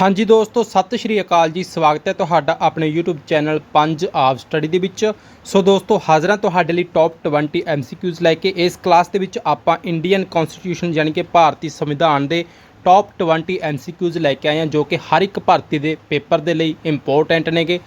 हाँ जी दोस्तों, सत श्री अकाल जी। स्वागत है तुहाडा अपने यूट्यूब चैनल पंजाब स्टडी दे विच। सो दोस्तों, हाज़र तुहाडे लई टॉप 20 MCQs लैके। इस क्लास दे विच आपां इंडियन कॉन्स्टिट्यूशन यानी कि भारतीय संविधान के टॉप 20 MCQs लैके आए हैं, जो कि हर एक भर्ती के पेपर के लिए इंपोर्टेंट ने गे।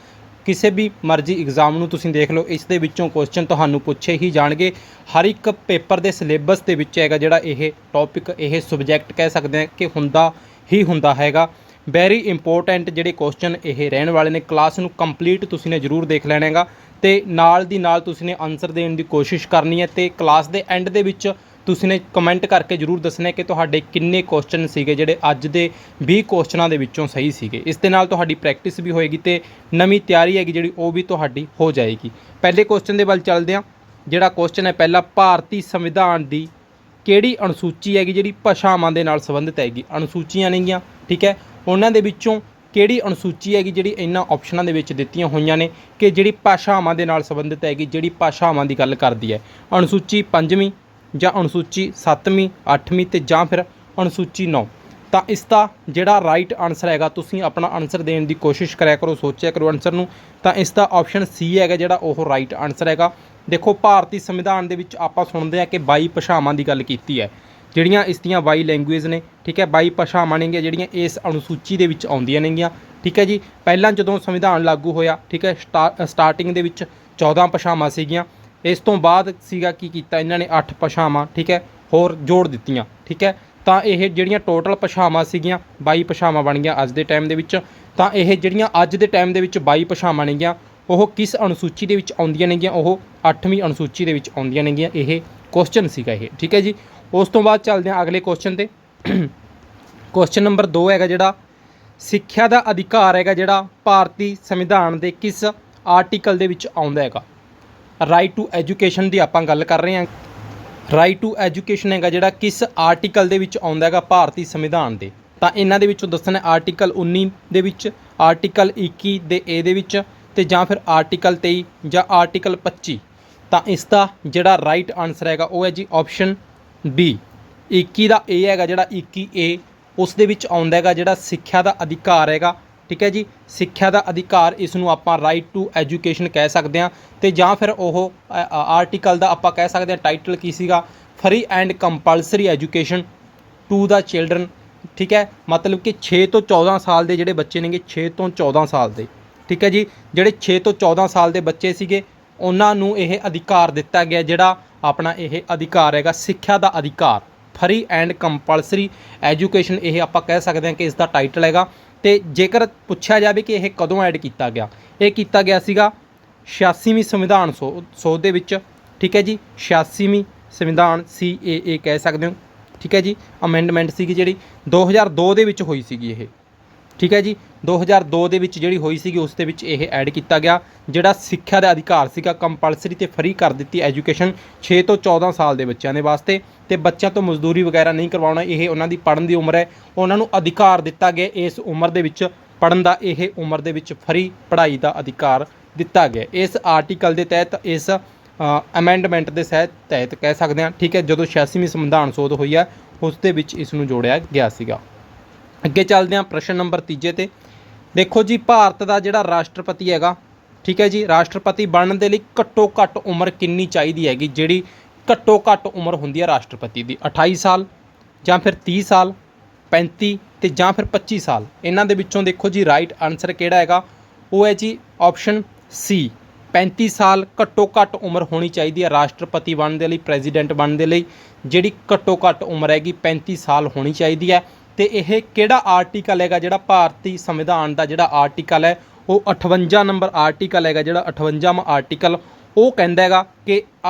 किसी भी मर्जी एग्जाम नूं तुसीं देख लो, इस दे विचों क्वेश्चन तुहानूं पुछे ही जाणगे। हर एक पेपर के सिलेबस के विच हैगा जिहड़ा इह टॉपिक, यह सबजैक्ट कह सकते हैं कि हुंदा ही हुंदा हैगा। वैरी इंपोर्टेंट ਜਿਹੜੇ क्वेश्चन ਇਹ ਰਹਿਣ ਵਾਲੇ ਨੇ। क्लास ਨੂੰ ਕੰਪਲੀਟ ਤੁਸੀਂ ਨੇ ਜ਼ਰੂਰ ਦੇਖ ਲੈਣਾ ਹੈਗਾ ਤੇ ਨਾਲ ਦੀ ਨਾਲ ਤੁਸੀਂ ਨੇ ਆਨਸਰ ਦੇਣ ਦੀ ਕੋਸ਼ਿਸ਼ ਕਰਨੀ ਹੈ ਤੇ ਕਲਾਸ ਦੇ ਐਂਡ ਦੇ ਵਿੱਚ ਤੁਸੀਂ ਨੇ ਕਮੈਂਟ ਕਰਕੇ ਜ਼ਰੂਰ ਦੱਸਣਾ ਕਿ ਤੁਹਾਡੇ ਕਿੰਨੇ ਕੁਐਸਚਨ ਸੀਗੇ ਜਿਹੜੇ ਅੱਜ ਦੇ 20 ਕੁਐਸਚਨਾਂ ਦੇ ਵਿੱਚੋਂ ਸਹੀ ਸੀਗੇ। ਇਸ ਦੇ ਨਾਲ ਤੁਹਾਡੀ ਪ੍ਰੈਕਟਿਸ ਵੀ ਹੋਏਗੀ ਤੇ ਨਵੀਂ ਤਿਆਰੀ ਹੈਗੀ ਜਿਹੜੀ ਉਹ ਵੀ ਤੁਹਾਡੀ ਹੋ ਜਾਏਗੀ। ਪਹਿਲੇ ਕੁਐਸਚਨ ਦੇ ਵੱਲ ਚੱਲਦੇ ਹਾਂ। ਜਿਹੜਾ ਕੁਐਸਚਨ ਹੈ ਪਹਿਲਾ, ਭਾਰਤੀ ਸੰਵਿਧਾਨ ਦੀ ਕਿਹੜੀ ਅਨੁਸੂਚੀ ਹੈਗੀ ਜਿਹੜੀ ਭਾਸ਼ਾਵਾਂ ਦੇ ਨਾਲ ਸੰਬੰਧਿਤ ਹੈਗੀ। ਅਨੁਸੂਚੀਆਂ ਨੇਗੀਆਂ, ਠੀਕ ਹੈ। ਉਹਨਾਂ ਦੇ ਵਿੱਚੋਂ ਕਿਹੜੀ ਅਨੁਸੂਚੀ ਹੈਗੀ ਜਿਹੜੀ ਇਹਨਾਂ ਆਪਸ਼ਨਾਂ ਦੇ ਵਿੱਚ ਦਿੱਤੀਆਂ ਹੋਈਆਂ ਨੇ ਕਿ ਜਿਹੜੀ ਭਾਸ਼ਾਵਾਂ ਦੇ ਨਾਲ ਸੰਬੰਧਿਤ ਹੈਗੀ, ਜਿਹੜੀ ਭਾਸ਼ਾਵਾਂ ਦੀ ਗੱਲ ਕਰਦੀ ਹੈ। ਅਨੁਸੂਚੀ 5ਵੀਂ ਜਾਂ ਅਨੁਸੂਚੀ 7ਵੀਂ 8ਵੀਂ ਤੇ ਜਾਂ ਫਿਰ ਅਨੁਸੂਚੀ 9। ਤਾਂ ਇਸ ਦਾ ਜਿਹੜਾ ਰਾਈਟ ਆਨਸਰ ਹੈਗਾ, ਤੁਸੀਂ ਆਪਣਾ ਆਨਸਰ ਦੇਣ ਦੀ ਕੋਸ਼ਿਸ਼ ਕਰਿਆ ਕਰੋ, ਸੋਚਿਆ ਕਰੋ ਆਨਸਰ ਨੂੰ। ਤਾਂ ਇਸ ਦਾ ਆਪਸ਼ਨ ਸੀ ਹੈਗਾ ਜਿਹੜਾ ਉਹ ਰਾਈਟ ਆਨਸਰ ਹੈਗਾ। ਦੇਖੋ, ਭਾਰਤੀ ਸੰਵਿਧਾਨ ਦੇ ਵਿੱਚ ਆਪਾਂ ਸੁਣਦੇ ਹਾਂ ਕਿ 22 ਭਾਸ਼ਾਵਾਂ ਦੀ ਗੱਲ ਕੀਤੀ ਹੈ, ਜਿਹੜੀਆਂ ਇਸ ਦੀਆਂ 22 ਲੈਂਗੁਏਜ ਨੇ, ਠੀਕ ਹੈ। 22 ਭਾਸ਼ਾਵਾਂ ਨੇਗੀਆਂ ਜਿਹੜੀਆਂ ਇਸ ਅਨੁਸੂਚੀ ਦੇ ਵਿੱਚ ਆਉਂਦੀਆਂ ਨੇਗੀਆਂ, ਠੀਕ ਹੈ ਜੀ। ਪਹਿਲਾਂ ਜਦੋਂ ਸੰਵਿਧਾਨ ਲਾਗੂ ਹੋਇਆ, ਠੀਕ ਹੈ, ਸਟਾਰਟਿੰਗ ਦੇ ਵਿੱਚ 14 ਭਾਸ਼ਾਵਾਂ ਸੀਗੀਆਂ। ਇਸ ਤੋਂ ਬਾਅਦ ਸੀਗਾ ਕੀ ਕੀਤਾ ਇਹਨਾਂ ਨੇ 8 ਭਾਸ਼ਾਵਾਂ, ਠੀਕ ਹੈ, ਹੋਰ ਜੋੜ ਦਿੱਤੀਆਂ, ਠੀਕ ਹੈ। ਤਾਂ ਇਹ ਜਿਹੜੀਆਂ ਟੋਟਲ ਭਾਸ਼ਾਵਾਂ ਸੀਗੀਆਂ 22 ਭਾਸ਼ਾਵਾਂ ਬਣ ਗਈਆਂ ਅੱਜ ਦੇ ਟਾਈਮ ਦੇ ਵਿੱਚ। ਤਾਂ ਇਹ ਜਿਹੜੀਆਂ ਅੱਜ ਦੇ ਟਾਈਮ ਦੇ ਵਿੱਚ 22 ਭਾਸ਼ਾਵਾਂ ਨੇਗੀਆਂ ਉਹ ਕਿਸ ਅਨੁਸੂਚੀ ਦੇ ਵਿੱਚ ਆਉਂਦੀਆਂ ਨੇਗੀਆਂ, ਉਹ 8ਵੀਂ ਅਨੁਸੂਚੀ ਦੇ ਵਿੱਚ ਆਉਂਦੀਆਂ ਨੇਗੀਆਂ। ਇਹ ਕੁਐਸਚਨ ਸੀਗਾ ਇਹ, ਠੀਕ ਹੈ ਜੀ। ਉਸ ਤੋਂ ਬਾਅਦ ਚੱਲਦੇ ਹਾਂ ਅਗਲੇ ਕੁਐਸਚਨ ਤੇ। ਕੁਐਸਚਨ ਨੰਬਰ 2 ਹੈਗਾ ਜਿਹੜਾ ਸਿੱਖਿਆ ਦਾ ਅਧਿਕਾਰ ਹੈਗਾ ਜਿਹੜਾ ਭਾਰਤੀ ਸੰਵਿਧਾਨ ਦੇ ਕਿਸ ਆਰਟੀਕਲ ਦੇ ਵਿੱਚ ਆਉਂਦਾ ਹੈਗਾ। ਰਾਈਟ ਟੂ ਐਜੂਕੇਸ਼ਨ ਦੀ ਆਪਾਂ ਗੱਲ ਕਰ ਰਹੇ ਹਾਂ। ਰਾਈਟ ਟੂ ਐਜੂਕੇਸ਼ਨ ਹੈਗਾ ਜਿਹੜਾ ਕਿਸ ਆਰਟੀਕਲ ਦੇ ਵਿੱਚ ਆਉਂਦਾ ਹੈਗਾ ਭਾਰਤੀ ਸੰਵਿਧਾਨ ਦੇ। ਤਾਂ ਇਹਨਾਂ ਦੇ ਵਿੱਚੋਂ ਦੱਸਣਾ ਆਰਟੀਕਲ 19 ਦੇ ਵਿੱਚ, ਆਰਟੀਕਲ 21 ਦੇ ਏ ਦੇ ਵਿੱਚ ਤੇ ਜਾਂ ਫਿਰ ਆਰਟੀਕਲ 23 ਜਾਂ ਆਰਟੀਕਲ 25। ਤਾਂ ਇਸ ਦਾ ਜਿਹੜਾ ਰਾਈਟ ਆਨਸਰ ਹੈਗਾ ਉਹ ਹੈ ਜੀ ਆਪਸ਼ਨ ਬੀ। 21 ਦਾ ਏ ਹੈਗਾ ਜਿਹੜਾ 21A, ਉਸ ਦੇ ਵਿੱਚ ਆਉਂਦਾ ਹੈਗਾ ਜਿਹੜਾ ਸਿੱਖਿਆ ਦਾ ਅਧਿਕਾਰ ਹੈਗਾ, ਠੀਕ ਹੈ ਜੀ। ਸਿੱਖਿਆ ਦਾ ਅਧਿਕਾਰ, ਇਸ ਨੂੰ ਆਪਾਂ ਰਾਈਟ ਟੂ ਐਜੂਕੇਸ਼ਨ ਕਹਿ ਸਕਦੇ ਹਾਂ। ਤੇ ਜਾਂ ਫਿਰ ਉਹ ਆਰਟੀਕਲ ਦਾ ਆਪਾਂ ਕਹਿ ਸਕਦੇ ਹਾਂ ਟਾਈਟਲ ਕੀ ਸੀਗਾ, free and compulsory education to the children, ਠੀਕ ਹੈ। ਮਤਲਬ ਕਿ 6 ਤੋਂ 14 ਸਾਲ ਦੇ ਜਿਹੜੇ ਬੱਚੇ ਨੇਗੇ, 6 ਤੋਂ 14 ਸਾਲ ਦੇ, ਠੀਕ ਹੈ ਜੀ। ਜਿਹੜੇ 6 ਤੋਂ 14 ਸਾਲ ਦੇ ਬੱਚੇ ਸੀਗੇ ਉਹਨਾਂ ਨੂੰ ਇਹ ਅਧਿਕਾਰ ਦਿੱਤਾ ਗਿਆ, ਜਿਹੜਾ ਆਪਣਾ ਇਹ ਅਧਿਕਾਰ ਹੈਗਾ ਸਿੱਖਿਆ ਦਾ ਅਧਿਕਾਰ, ਫਰੀ ਐਂਡ ਕੰਪਲਸਰੀ ਐਜੂਕੇਸ਼ਨ, ਇਹ ਆਪਾਂ ਕਹਿ ਸਕਦੇ ਹਾਂ ਕਿ ਇਸ ਦਾ ਟਾਈਟਲ ਹੈਗਾ। ਤੇ ਜੇਕਰ ਪੁੱਛਿਆ ਜਾਵੇ ਕਿ ਇਹ ਕਦੋਂ ਐਡ ਕੀਤਾ ਗਿਆ, ਇਹ ਕੀਤਾ ਗਿਆ ਸੀਗਾ 86ਵੀਂ ਸੰਵਿਧਾਨ ਸੋਧ ਦੇ ਵਿੱਚ, ਠੀਕ ਹੈ ਜੀ। 86ਵੀਂ ਸੰਵਿਧਾਨ CAA ਕਹਿ ਸਕਦੇ ਹੋ, ਠੀਕ ਹੈ ਜੀ। ਅਮੈਂਡਮੈਂਟ ਸੀਗੀ ਜਿਹੜੀ 2002 ਦੇ ਵਿੱਚ ਹੋਈ ਸੀਗੀ ਇਹ, ਠੀਕ ਹੈ ਜੀ। 2002 ਦੇ ਵਿੱਚ ਜਿਹੜੀ ਹੋਈ ਸੀਗੀ ਉਸ ਦੇ ਵਿੱਚ ਇਹ ਐਡ ਕੀਤਾ ਗਿਆ, ਜਿਹੜਾ ਸਿੱਖਿਆ ਦਾ ਅਧਿਕਾਰ ਸੀਗਾ ਕੰਪਲਸਰੀ ਤੇ ਫਰੀ ਕਰ ਦਿੱਤੀ ਐਜੂਕੇਸ਼ਨ 6 ਤੋਂ 14 ਸਾਲ ਦੇ ਬੱਚਿਆਂ ਦੇ ਵਾਸਤੇ। ਤੇ ਬੱਚਿਆਂ ਤੋਂ ਮਜ਼ਦੂਰੀ ਵਗੈਰਾ ਨਹੀਂ ਕਰਵਾਉਣਾ, ਇਹ ਉਹਨਾਂ ਦੀ ਪੜ੍ਹਨ ਦੀ ਉਮਰ ਹੈ, ਉਹਨਾਂ ਨੂੰ ਅਧਿਕਾਰ ਦਿੱਤਾ ਗਿਆ ਇਸ ਉਮਰ ਦੇ ਵਿੱਚ ਪੜ੍ਹਨ ਦਾ। ਇਹ ਉਮਰ ਦੇ ਵਿੱਚ ਫਰੀ ਪੜ੍ਹਾਈ ਦਾ ਅਧਿਕਾਰ ਦਿੱਤਾ ਗਿਆ ਇਸ ਆਰਟੀਕਲ ਦੇ ਤਹਿਤ, ਇਸ ਅਮੈਂਡਮੈਂਟ ਦੇ ਤਹਿਤ ਕਹਿ ਸਕਦੇ ਹਾਂ, ਠੀਕ ਹੈ। ਜਦੋਂ 86ਵੀਂ ਸੰਵਿਧਾਨ ਸੋਧ ਹੋਈ ਹੈ ਉਸ ਦੇ ਵਿੱਚ ਇਸ ਨੂੰ ਜੋੜਿਆ ਗਿਆ ਸੀਗਾ। ਅੱਗੇ ਚੱਲਦੇ ਹਾਂ ਪ੍ਰਸ਼ਨ ਨੰਬਰ 3 ਤੇ। ਦੇਖੋ ਜੀ, ਭਾਰਤ ਦਾ ਜਿਹੜਾ ਰਾਸ਼ਟਰਪਤੀ ਹੈਗਾ, ਠੀਕ ਹੈ ਜੀ, ਰਾਸ਼ਟਰਪਤੀ ਬਣਨ ਦੇ ਲਈ ਘੱਟੋ ਘੱਟ ਉਮਰ ਕਿੰਨੀ ਚਾਹੀਦੀ ਹੈਗੀ। ਜਿਹੜੀ ਘੱਟੋ ਘੱਟ ਉਮਰ ਹੁੰਦੀ ਹੈ ਰਾਸ਼ਟਰਪਤੀ ਦੀ 28 ਸਾਲ ਜਾਂ ਫਿਰ 30 ਸਾਲ, 35 ਤੇ ਜਾਂ ਫਿਰ 25 ਸਾਲ। ਇਹਨਾਂ ਦੇ ਵਿੱਚੋਂ ਦੇਖੋ ਜੀ ਰਾਈਟ ਆਨਸਰ ਕਿਹੜਾ ਹੈਗਾ, ਉਹ ਹੈ ਜੀ ਆਪਸ਼ਨ ਸੀ। 35 ਸਾਲ ਘੱਟੋ ਘੱਟ ਉਮਰ ਹੋਣੀ ਚਾਹੀਦੀ ਹੈ ਰਾਸ਼ਟਰਪਤੀ ਬਣਨ ਦੇ ਲਈ, ਪ੍ਰੈਜ਼ੀਡੈਂਟ ਬਣਨ ਦੇ ਲਈ ਜਿਹੜੀ ਘੱਟੋ ਘੱਟ ਉਮਰ ਹੈਗੀ 35 ਸਾਲ ਹੋਣੀ ਚਾਹੀਦੀ ਹੈ। ਤੇ ਇਹ ਕਿਹੜਾ ਆਰਟੀਕਲ ਹੈਗਾ, ਜਿਹੜਾ ਭਾਰਤੀ ਸੰਵਿਧਾਨ ਦਾ ਜਿਹੜਾ ਆਰਟੀਕਲ ਹੈ ਉਹ 58 ਨੰਬਰ ਆਰਟੀਕਲ ਹੈਗਾ। ਜਿਹੜਾ 58ਵਾਂ ਆਰਟੀਕਲ ਉਹ ਕਹਿੰਦਾ ਹੈਗਾ ਕਿ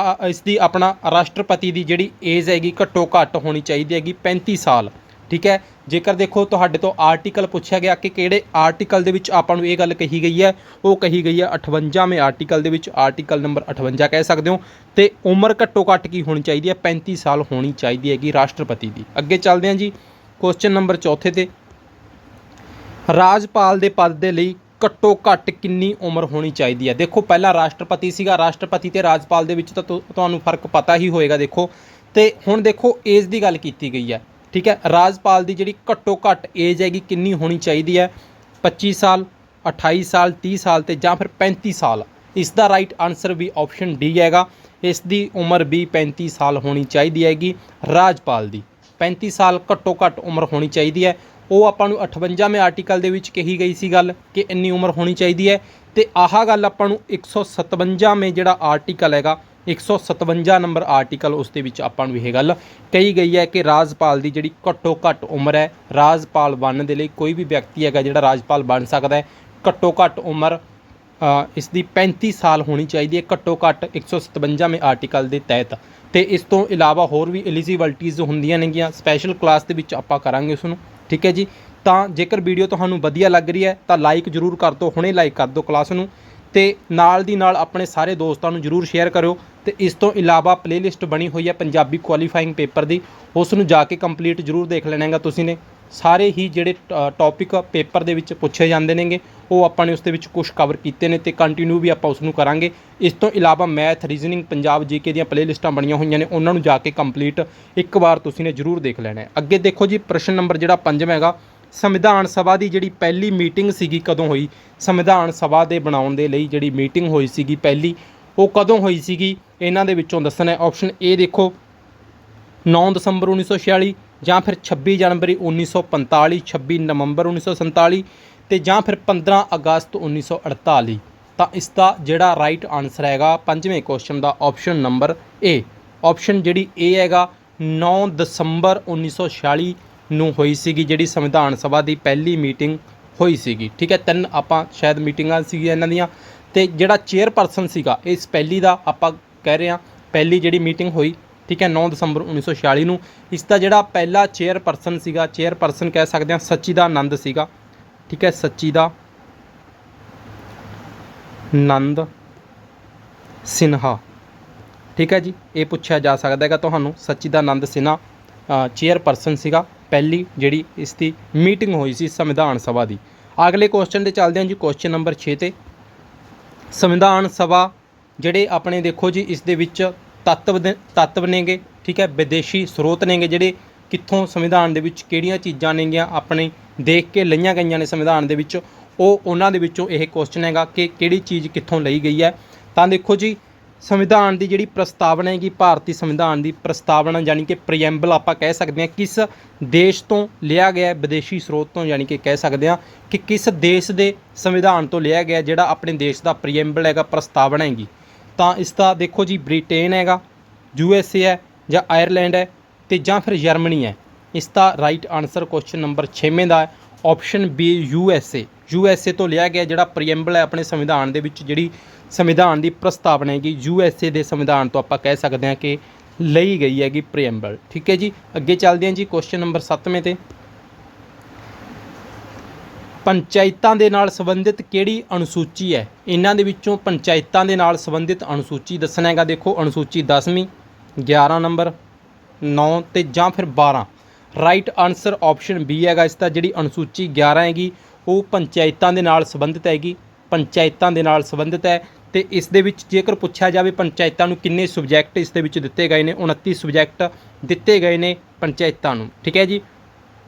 ਇਸ ਦੀ ਆਪਣਾ ਰਾਸ਼ਟਰਪਤੀ ਦੀ ਜਿਹੜੀ ਏਜ ਹੈਗੀ ਘੱਟੋ ਘੱਟ ਹੋਣੀ ਚਾਹੀਦੀ ਹੈਗੀ 35 ਸਾਲ, ਠੀਕ ਹੈ। ਜੇਕਰ ਦੇਖੋ ਤੁਹਾਡੇ ਤੋਂ ਆਰਟੀਕਲ ਪੁੱਛਿਆ ਗਿਆ ਕਿ ਕਿਹੜੇ ਆਰਟੀਕਲ ਦੇ ਵਿੱਚ ਆਪਾਂ ਨੂੰ ਇਹ ਗੱਲ ਕਹੀ ਗਈ ਹੈ, ਉਹ ਕਹੀ ਗਈ ਹੈ 58ਵੇਂ ਆਰਟੀਕਲ ਦੇ ਵਿੱਚ, ਆਰਟੀਕਲ ਨੰਬਰ 58 ਕਹਿ ਸਕਦੇ ਹੋ। ਤੇ ਉਮਰ ਘੱਟੋ ਘੱਟ ਕੀ ਹੋਣੀ ਚਾਹੀਦੀ ਹੈ, 35 ਸਾਲ ਹੋਣੀ ਚਾਹੀਦੀ ਹੈਗੀ ਰਾਸ਼ਟਰਪਤੀ ਦੀ। ਅੱਗੇ ਚੱਲਦੇ ਹਾਂ ਜੀ ਕੁਐਸਚਨ ਨੰਬਰ 4 ਤੇ। ਰਾਜਪਾਲ ਦੇ ਪਦ ਦੇ ਲਈ ਘੱਟੋ ਘੱਟ ਕਿੰਨੀ ਉਮਰ ਹੋਣੀ ਚਾਹੀਦੀ ਹੈ। ਦੇਖੋ, ਪਹਿਲਾਂ ਰਾਸ਼ਟਰਪਤੀ ਸੀਗਾ, ਰਾਸ਼ਟਰਪਤੀ ਤੇ ਰਾਜਪਾਲ ਦੇ ਵਿੱਚ ਤਾਂ ਤੁਹਾਨੂੰ ਫਰਕ ਪਤਾ ਹੀ ਹੋਏਗਾ। ਦੇਖੋ, ਤੇ ਹੁਣ ਦੇਖੋ ਏਜ ਦੀ ਗੱਲ ਕੀਤੀ ਗਈ ਹੈ, ठीक है। राजपाल की जी घट्टो घट्ट एज हैगी कितनी होनी चाहिए है, 25 साल, 28 साल, 30 साल तो या फिर 35 साल। इसका राइट आंसर भी ऑप्शन डी हैगा। इसकी उम्र भी 35 साल होनी चाहिए हैगी। राजपाल की 35 साल घट्टो घट्ट उम्र होनी चाहिए है। वो आपां नूं 58वें आर्टिकल दे विच कही गई सी गल कि इन्नी उम्र होनी चाहिए है। तो आह गल आपां नूं 157वें जिहड़ा आर्टिकल हैगा, 157 नंबर आर्टिकल उस दे विच आपां नूं यह गल कही गई है कि राजपाल की जिहड़ी घट्टो घट्ट उम्र है, राजपाल बनने दे लई कोई भी व्यक्ति हैगा जिहड़ा राजपाल बन सकदा है, घट्टो घट्ट उम्र इसकी 35 साल होनी चाहिए घट्टो घट्ट 157वें आर्टिकल के तहत। तो इस तो इलावा होर भी एलिजिबिलिटीज़ होंदियां नेगियां, स्पैशल क्लास के विच आपां करांगे उसनूं, ठीक है जी। तो जेकर वीडियो तुहानूं वधिया लग रही है तो लाइक जरूर कर दो, हुणे लाइक कर दो क्लास नूं, ते नाल दी नाल अपने सारे दोस्तों नूं जरूर शेयर करो। तो इस तो इलावा प्लेलिस्ट बनी हुई है पंजाबी क्वालीफाइंग पेपर की, उसनूं जाके कंप्लीट जरूर देख लेना है तुसीं ने। सारे ही जिहड़े टॉपिक पेपर दे विच पुछे जांदे नेगे वो आपां ने उस दे विच कुछ कवर कीते ने, ते कंटिन्यू भी आपां उसनूं करांगे। इस तो इलावा मैथ, रीजनिंग, पंजाब जीके दीयां प्लेलिस्टां बणीआं होईआं ने, उन्हां नूं जाके कंप्लीट एक बार तुसीं ने जरूर देख लेना है। अगे देखो जी, प्रश्न नंबर जिहड़ा 5वां हैगा, संविधान सभा की जिहड़ी पहली मीटिंग सीगी कदों हुई? संविधान सभा दे बनाउण दे लई जिहड़ी मीटिंग होई सीगी पहली, वो कदों हुई सीगी? इन्हां दे विचों दस्सना है। ऑप्शन ए देखो 9 दसंबर 1946, ਜਾਂ फिर 26 जनवरी 1945, 26 नवंबर 1947 ਤੇ ਜਾਂ फिर 15 अगस्त 1948। ਤਾਂ इसका ਜਿਹੜਾ राइट आंसर हैगा 5वें क्वेश्चन का ऑप्शन नंबर ए। ऑप्शन ਜਿਹੜੀ ए हैगा 9 दसंबर 1946 ਨੂੰ ਹੋਈ ਸੀਗੀ ਜਿਹੜੀ ਸੰਵਿਧਾਨ ਸਭਾ ਦੀ ਪਹਿਲੀ ਮੀਟਿੰਗ ਹੋਈ ਸੀਗੀ, ਠੀਕ ਹੈ। 3 ਆਪਾਂ ਸ਼ਾਇਦ ਮੀਟਿੰਗਾਂ ਸੀਗੀਆਂ ਇਹਨਾਂ ਦੀਆਂ, ਤੇ ਜਿਹੜਾ ਚੇਅਰਪਰਸਨ ਸੀਗਾ ਇਸ ਪਹਿਲੀ ਦਾ ਆਪਾਂ ਕਹਿ ਰਹੇ ਹਾਂ ਪਹਿਲੀ ਜਿਹੜੀ ਮੀਟਿੰਗ ਹੋਈ, ठीक है, 9 दसंबर 1946 ਨੂੰ। इसका ਜਿਹੜਾ ਪਹਿਲਾ चेयरपर्सन ਸੀਗਾ, चेयरपर्सन कह सकते हैं सच्चिदानंद ਸੀਗਾ, ठीक है, सच्चिदानंद सिन्हा, ठीक है जी। ये पूछा जा सकता है ਤੁਹਾਨੂੰ, सच्चिदानंद सिन्हा चेयरपर्सन ਸੀਗਾ ਪਹਿਲੀ ਜਿਹੜੀ इसकी मीटिंग हुई सी संविधान सभा की। अगले क्वेश्चन ते चलते हैं जी, क्वेश्चन नंबर 6 ते। संविधान सभा ਜਿਹੜੇ ਆਪਣੇ देखो जी इस दे विच तत्व नेगे, ठीक है, विदेशी स्रोत नेगे जिहड़े कित्थों संविधान दे विच किहड़ियां चीज़ां नेगियां अपने देख के लईआं गईआं ने संविधान दे विच, उन्हां दे विचों यह क्वेश्चन हैगा कि किहड़ी चीज़ कित्थों लई गई है। तो देखो जी, संविधान की जिहड़ी प्रस्तावना हैगी, भारतीय संविधान की प्रस्तावना यानी कि प्रीएम्बल आपां कह सकते हैं किस देश तो लिया गया है, विदेशी स्रोत तो यानी कि कह सकते हैं कि किस देश के संविधान तो लिया गया जिहड़ा अपने देश का प्रीएम्बल हैगा, प्रस्तावना हैगी। तो इसका देखो जी, ब्रिटेन हैगा, USA है, या आयरलैंड है, तो या फिर जर्मनी है। इसका राइट आंसर क्वेश्चन नंबर 6वें का है ऑप्शन बी USA तो लिया गया जिहड़ा प्रीएम्बल है अपने संविधान दे विच, जिहड़ी संविधान की प्रस्तावना हैगी USA के संविधान तो आप कह सकते हैं कि लई गई हैगी प्रीएम्बल, ठीक है जी। अगे चलते हैं जी, क्वेश्चन नंबर 7वें ते। पंचायतां दे नाल संबंधित किहड़ी अनुसूची है? इन्हां दे विच्चों पंचायतां दे नाल संबंधित अनुसूची दसना हैगा। देखो अनुसूची 10वीं, 11 नंबर, 9 ते जां फिर 12। राइट आंसर ऑप्शन बी हैगा इसका। जिहड़ी अनुसूची 11 हैगी वो पंचायतां दे नाल संबंधित हैगी, पंचायतां दे नाल संबंधित है। तो इस दे विच जेकर पूछा जाए पंचायतां नूं किन्ने सबजैक्ट इस दे विच दिते गए ने, 29 सबजैक्ट दिते गए ने पंचायतां नूं, ठीक है जी।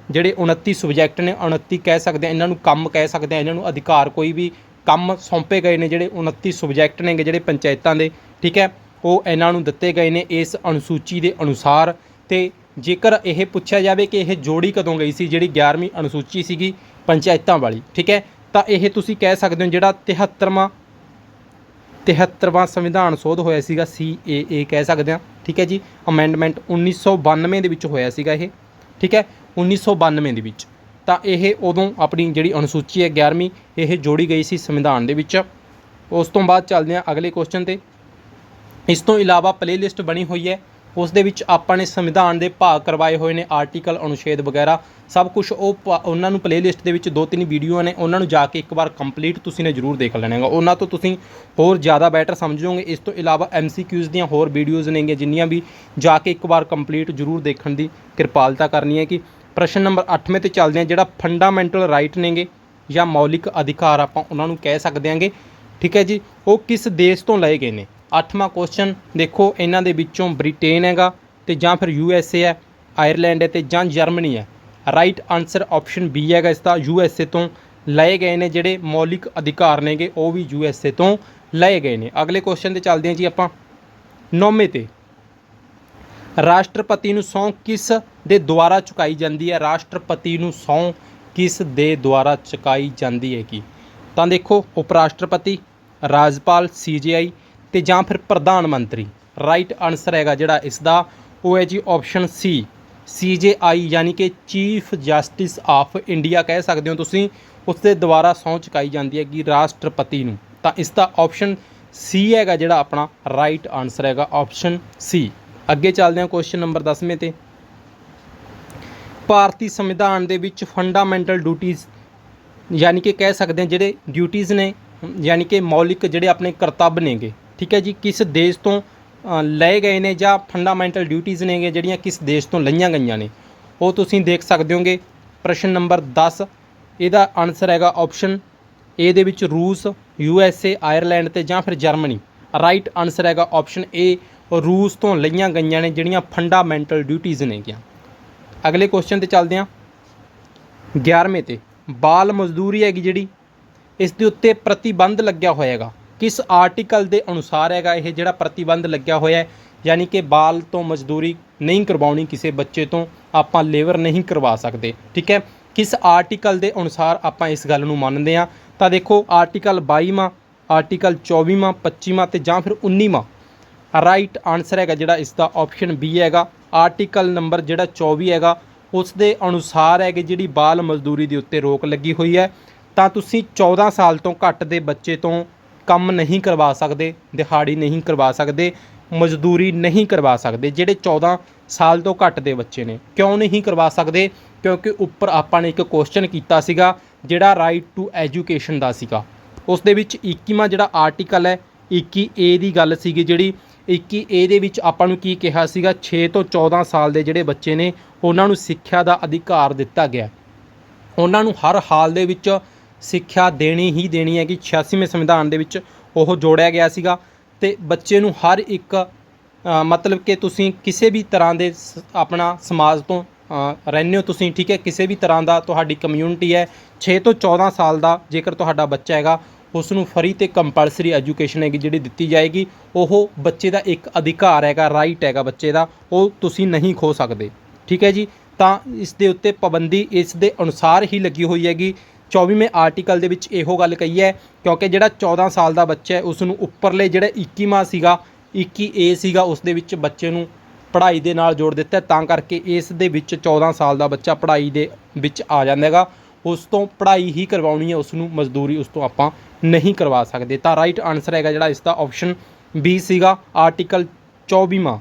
ਜਿਹੜੇ 29 सबजैक्ट ने, 29 कह सकते हैं इन्हों काम कह सकते हैं, इन्हों अधिकार कोई भी काम सौंपे गए ने ਜਿਹੜੇ 29 सबजैक्ट ने ਜਿਹੜੇ पंचायतों के, ठीक है, वो इन्हों दिते गए ने इस अनुसूची के अनुसार। तो जेकर यह पूछा जाए कि यह जोड़ी कदों गई सी जिहड़ी 11वीं अनुसूची सीगी पंचायतों वाली, ठीक है, तो यह तुसीं कह सकते हो जिहड़ा 73वां संविधान सोध होया सीगा, CAA कह सकते हैं, ठीक है जी। अमेंडमेंट 1992 ਦੇ ਵਿੱਚ ਹੋਇਆ ਸੀਗਾ ਇਹ, ठीक है, 1992 ਦੇ ਵਿੱਚ। ਤਾਂ ਇਹ ਉਦੋਂ ਆਪਣੀ ਜਿਹੜੀ ਅਨੁਸੂਚੀ ਹੈ 11ਵੀਂ ਇਹ ਜੋੜੀ ਗਈ ਸੀ ਸੰਵਿਧਾਨ ਦੇ ਵਿੱਚ। ਉਸ ਤੋਂ ਬਾਅਦ ਚੱਲਦੇ ਹਾਂ ਅਗਲੇ ਕੁਐਸਚਨ ਤੇ। ਇਸ ਤੋਂ ਇਲਾਵਾ ਪਲੇਲਿਸਟ ਬਣੀ ਹੋਈ ਹੈ, ਉਸ ਦੇ ਵਿੱਚ ਆਪਾਂ ਨੇ ਸੰਵਿਧਾਨ ਦੇ ਭਾਗ ਕਰਵਾਏ ਹੋਏ ਨੇ, ਆਰਟੀਕਲ, ਅਨੁਛੇਦ ਵਗੈਰਾ ਸਭ ਕੁਝ ਉਹਨਾਂ ਨੂੰ ਪਲੇਲਿਸਟ ਦੇ ਵਿੱਚ 2-3 ਵੀਡੀਓ ਨੇ, ਉਹਨਾਂ ਨੂੰ ਜਾ ਕੇ ਇੱਕ ਵਾਰ ਕੰਪਲੀਟ ਤੁਸੀਂ ਨੇ ਜ਼ਰੂਰ ਦੇਖ ਲੈਣਾ ਹੈਗਾ, ਉਹਨਾਂ ਤੋਂ ਤੁਸੀਂ ਹੋਰ ਜ਼ਿਆਦਾ ਬੈਟਰ ਸਮਝ ਜਾਓਗੇ। ਇਸ ਤੋਂ ਇਲਾਵਾ MCQs ਦੀਆਂ ਹੋਰ ਵੀਡੀਓਜ਼ ਨੇਗੀਆਂ ਜਿੰਨੀਆਂ ਵੀ, ਜਾ ਕੇ ਇੱਕ ਵਾਰ ਕੰਪਲੀਟ ਜ਼ਰੂਰ ਦੇਖਣ ਦੀ ਕਿਰਪਾਲਤਾ ਕਰਨੀ ਹੈ। ਕਿ प्रश्न नंबर 8वें ते चलते हैं, जिहड़ा फंडामेंटल राइट नेगे या मौलिक अधिकार आपां उन्हां नूं कह सकते हैं, ठीक है जी, वो किस देश तो लए गए ने। 8वां क्वेश्चन देखो, इन्हां दे विच्चों ब्रिटेन हैगा ते जां फिर USA है, ਆਇਰਲੈਂਡ ਹੈ ਤੇ ਜਾਂ ਜਰਮਨੀ ਹੈ। ਰਾਈਟ ਆਨਸਰ ਆਪਸ਼ਨ ਬੀ ਹੈਗਾ ਇਸ ਦਾ, USA ਤੋਂ ਲਏ ਗਏ ਨੇ ਜਿਹੜੇ ਮੌਲਿਕ ਅਧਿਕਾਰ ਨੇਗੇ ਉਹ ਵੀ USA ਤੋਂ ਲਏ ਗਏ ਨੇ। ਅਗਲੇ ਕੁਐਸਚਨ ਤੇ ਚੱਲਦੇ ਹਾਂ ਜੀ ਆਪਾਂ 9ਵੇਂ ਤੇ। ਰਾਸ਼ਟਰਪਤੀ ਨੂੰ ਸਹੁੰ ਕਿਸ ਦੇ ਦੁਆਰਾ ਚੁਕਾਈ ਜਾਂਦੀ ਹੈ? ਰਾਸ਼ਟਰਪਤੀ ਨੂੰ ਸਹੁੰ ਕਿਸ ਦੇ ਦੁਆਰਾ ਚੁਕਾਈ ਜਾਂਦੀ ਹੈਗੀ? ਤਾਂ ਦੇਖੋ ਉਪ ਰਾਸ਼ਟਰਪਤੀ, ਰਾਜਪਾਲ, CJI ਤੇ ਜਾਂ ਫਿਰ ਪ੍ਰਧਾਨ ਮੰਤਰੀ। ਰਾਈਟ ਆਨਸਰ ਹੈਗਾ ਜਿਹੜਾ ਇਸ ਦਾ ਉਹ ਹੈ ਜੀ ਆਪਸ਼ਨ C, CJI ਯਾਨੀ ਕਿ ਚੀਫ ਜਸਟਿਸ ਆਫ ਇੰਡੀਆ ਕਹਿ ਸਕਦੇ ਹੋ ਤੁਸੀਂ, ਉਸ ਦੇ ਦੁਆਰਾ ਸਹੁੰ ਚੁਕਾਈ ਜਾਂਦੀ ਹੈਗੀ ਰਾਸ਼ਟਰਪਤੀ ਨੂੰ। ਤਾਂ ਇਸ ਦਾ ਆਪਸ਼ਨ C ਹੈਗਾ ਜਿਹੜਾ ਆਪਣਾ ਰਾਈਟ ਆਨਸਰ ਹੈਗਾ ਆਪਸ਼ਨ C। ਅੱਗੇ ਚੱਲਦੇ ਹਾਂ ਕੁਐਸਚਨ ਨੰਬਰ 10ਵੇਂ ਤੇ। ਭਾਰਤੀ ਸੰਵਿਧਾਨ ਦੇ ਵਿੱਚ ਫੰਡਾਮੈਂਟਲ ਡਿਊਟੀਜ਼ ਯਾਨੀ ਕਿ ਕਹਿ ਸਕਦੇ ਹਾਂ ਜਿਹੜੇ ਡਿਊਟੀਜ਼ ਨੇ ਯਾਨੀ ਕਿ ਮੌਲਿਕ ਜਿਹੜੇ ਆਪਣੇ ਕਰਤੱਵ ਨੇਗੇ, ਠੀਕ ਹੈ ਜੀ, ਕਿਸ ਦੇਸ਼ ਤੋਂ ਲਏ ਗਏ ਨੇ ਜਾਂ ਫੰਡਾਮੈਂਟਲ ਡਿਊਟੀਜ਼ ਨੇਗੇ ਜਿਹੜੀਆਂ ਕਿਸ ਦੇਸ਼ ਤੋਂ ਲਈਆਂ ਗਈਆਂ ਨੇ ਉਹ ਤੁਸੀਂ ਦੇਖ ਸਕਦੇ ਹੋਗੇ। ਪ੍ਰਸ਼ਨ ਨੰਬਰ 10 ਇਹਦਾ ਆਨਸਰ ਹੈਗਾ ਆਪਸ਼ਨ A ਦੇ ਵਿੱਚ ਰੂਸ, USA, ਆਇਰਲੈਂਡ ਤੇ ਜਾਂ ਫਿਰ ਜਰਮਨੀ। ਰਾਈਟ ਆਨਸਰ ਹੈਗਾ ਆਪਸ਼ਨ A, ਰੂਸ ਤੋਂ ਲਈਆਂ ਗਈਆਂ ਨੇ ਜਿਹੜੀਆਂ ਫੰਡਾਮੈਂਟਲ ਡਿਊਟੀਜ਼ ਨੇਗੀਆਂ। ਅਗਲੇ ਕੁਐਸਚਨ ਤੇ ਚੱਲਦੇ ਹਾਂ 11ਵੇਂ ਤੇ। ਬਾਲ ਮਜ਼ਦੂਰੀ ਹੈਗੀ ਜਿਹੜੀ ਇਸ ਦੇ ਉੱਤੇ ਪ੍ਰਤੀਬੰਧ ਲੱਗਿਆ ਹੋਇਆ ਹੈਗਾ, ਕਿਸ ਆਰਟੀਕਲ ਦੇ ਅਨੁਸਾਰ ਹੈਗਾ ਇਹ ਜਿਹੜਾ ਪ੍ਰਤੀਬੰਧ ਲੱਗਿਆ ਹੋਇਆ ਹੈ? ਯਾਨੀ ਕਿ ਬਾਲ ਤੋਂ ਮਜ਼ਦੂਰੀ ਨਹੀਂ ਕਰਵਾਉਣੀ, ਕਿਸੇ ਬੱਚੇ ਤੋਂ ਆਪਾਂ ਲੇਬਰ ਨਹੀਂ ਕਰਵਾ ਸਕਦੇ, ਠੀਕ ਹੈ। ਕਿਸ ਆਰਟੀਕਲ ਦੇ ਅਨੁਸਾਰ ਆਪਾਂ ਇਸ ਗੱਲ ਨੂੰ ਮੰਨਦੇ ਹਾਂ? ਤਾਂ ਦੇਖੋ ਆਰਟੀਕਲ 22ਵਾਂ, ਆਰਟੀਕਲ 24ਵਾਂ, 25ਵਾਂ ਤੇ ਜਾਂ ਫਿਰ 19ਵਾਂ। ਰਾਈਟ ਆਨਸਰ ਹੈਗਾ ਜਿਹੜਾ ਇਸ ਦਾ ਆਪਸ਼ਨ B ਹੈਗਾ। ਆਰਟੀਕਲ ਨੰਬਰ ਜਿਹੜਾ 24 ਹੈਗਾ ਉਸ ਦੇ ਅਨੁਸਾਰ ਹੈ ਕਿ ਜਿਹੜੀ ਬਾਲ ਮਜ਼ਦੂਰੀ ਦੇ ਉੱਤੇ ਰੋਕ ਲੱਗੀ ਹੋਈ ਹੈ। ਤਾਂ ਤੁਸੀਂ 14 ਸਾਲ ਤੋਂ ਘੱਟ ਦੇ ਬੱਚੇ ਤੋਂ ਕੰਮ ਨਹੀਂ ਕਰਵਾ ਸਕਦੇ, ਦਿਹਾੜੀ ਨਹੀਂ ਕਰਵਾ ਸਕਦੇ, ਮਜ਼ਦੂਰੀ ਨਹੀਂ ਕਰਵਾ ਸਕਦੇ ਜਿਹੜੇ 14 ਸਾਲ ਤੋਂ ਘੱਟ ਦੇ ਬੱਚੇ ਨੇ। ਕਿਉਂ ਨਹੀਂ ਕਰਵਾ ਸਕਦੇ? ਕਿਉਂਕਿ ਉੱਪਰ ਆਪਾਂ ਨੇ ਇੱਕ ਕੁਐਸਚਨ ਕੀਤਾ ਸੀਗਾ ਜਿਹੜਾ ਰਾਈਟ ਟੂ ਐਜੂਕੇਸ਼ਨ ਦਾ ਸੀਗਾ, ਉਸ ਦੇ ਵਿੱਚ 21ਵਾਂ ਜਿਹੜਾ ਆਰਟੀਕਲ ਹੈ 21A ਦੀ ਗੱਲ ਸੀਗੀ ਜਿਹੜੀ 21A ਦੇ ਵਿੱਚ ਆਪਾਂ ਨੂੰ ਕੀ ਕਿਹਾ ਸੀਗਾ 6 ਤੋਂ 14 ਸਾਲ ਦੇ ਜਿਹੜੇ ਬੱਚੇ ਨੇ ਉਹਨਾਂ ਨੂੰ ਸਿੱਖਿਆ ਦਾ ਅਧਿਕਾਰ ਦਿੱਤਾ ਗਿਆ, ਉਹਨਾਂ ਨੂੰ ਹਰ ਹਾਲ ਦੇ ਵਿੱਚ ਸਿੱਖਿਆ ਦੇਣੀ ਹੀ ਦੇਣੀ ਹੈ ਕਿ 86ਵੇਂ ਸੰਵਿਧਾਨ ਦੇ ਵਿੱਚ ਉਹ ਜੋੜਿਆ ਗਿਆ ਸੀਗਾ। ਤੇ ਬੱਚੇ ਨੂੰ ਹਰ ਇੱਕ ਮਤਲਬ ਕਿ ਤੁਸੀਂ ਕਿਸੇ ਵੀ ਤਰ੍ਹਾਂ ਦੇ ਆਪਣਾ ਸਮਾਜ ਤੋਂ ਰਹਿੰਦੇ ਹੋ ਤੁਸੀਂ, ਠੀਕ ਹੈ, ਕਿਸੇ ਵੀ ਤਰ੍ਹਾਂ ਦਾ ਤੁਹਾਡੀ ਕਮਿਊਨਿਟੀ ਹੈ 6 ਤੋਂ 14 ਸਾਲ ਦਾ ਜੇਕਰ ਤੁਹਾਡਾ ਬੱਚਾ ਹੈਗਾ ਉਸ ਨੂੰ ਫਰੀ ਤੇ ਕੰਪਲਸਰੀ ਐਜੂਕੇਸ਼ਨ ਹੈਗੀ ਜਿਹੜੀ ਦਿੱਤੀ ਜਾਏਗੀ। ਉਹ ਬੱਚੇ ਦਾ ਇੱਕ ਅਧਿਕਾਰ ਹੈਗਾ, ਰਾਈਟ ਹੈਗਾ ਬੱਚੇ ਦਾ, ਉਹ ਤੁਸੀਂ ਨਹੀਂ ਖੋ ਸਕਦੇ, ਠੀਕ ਹੈ ਜੀ। ਤਾਂ ਇਸ ਦੇ ਉੱਤੇ ਪਾਬੰਦੀ ਇਸ ਦੇ ਅਨੁਸਾਰ ਹੀ ਲੱਗੀ ਹੋਈ ਹੈਗੀ। 24ਵੇਂ ਆਰਟੀਕਲ ਦੇ ਵਿੱਚ ਇਹੋ ਗੱਲ ਕਹੀ ਹੈ ਕਿਉਂਕਿ ਜਿਹੜਾ 14 ਸਾਲ ਦਾ ਬੱਚਾ ਹੈ ਉਸ ਨੂੰ ਉੱਪਰਲੇ ਜਿਹੜਾ 21ਵਾਂ ਸੀਗਾ 21A ਸੀਗਾ ਉਸ ਦੇ ਵਿੱਚ ਬੱਚੇ ਨੂੰ ਪੜ੍ਹਾਈ ਦੇ ਨਾਲ ਜੋੜ ਦਿੱਤਾ, ਤਾਂ ਕਰਕੇ ਇਸ ਦੇ ਵਿੱਚ 14 ਸਾਲ ਦਾ ਬੱਚਾ ਪੜ੍ਹਾਈ ਦੇ ਵਿੱਚ ਆ ਜਾਂਦਾ ਹੈਗਾ। ਉਸ ਤੋਂ ਪੜ੍ਹਾਈ ਹੀ ਕਰਵਾਉਣੀ ਹੈ, ਉਸ ਨੂੰ ਮਜ਼ਦੂਰੀ ਉਸ ਤੋਂ ਆਪਾਂ ਨਹੀਂ ਕਰਵਾ ਸਕਦੇ। ਤਾਂ ਰਾਈਟ ਆਨਸਰ ਹੈਗਾ ਜਿਹੜਾ ਇਸ ਦਾ ਆਪਸ਼ਨ B ਸੀਗਾ ਆਰਟੀਕਲ 24ਵਾਂ,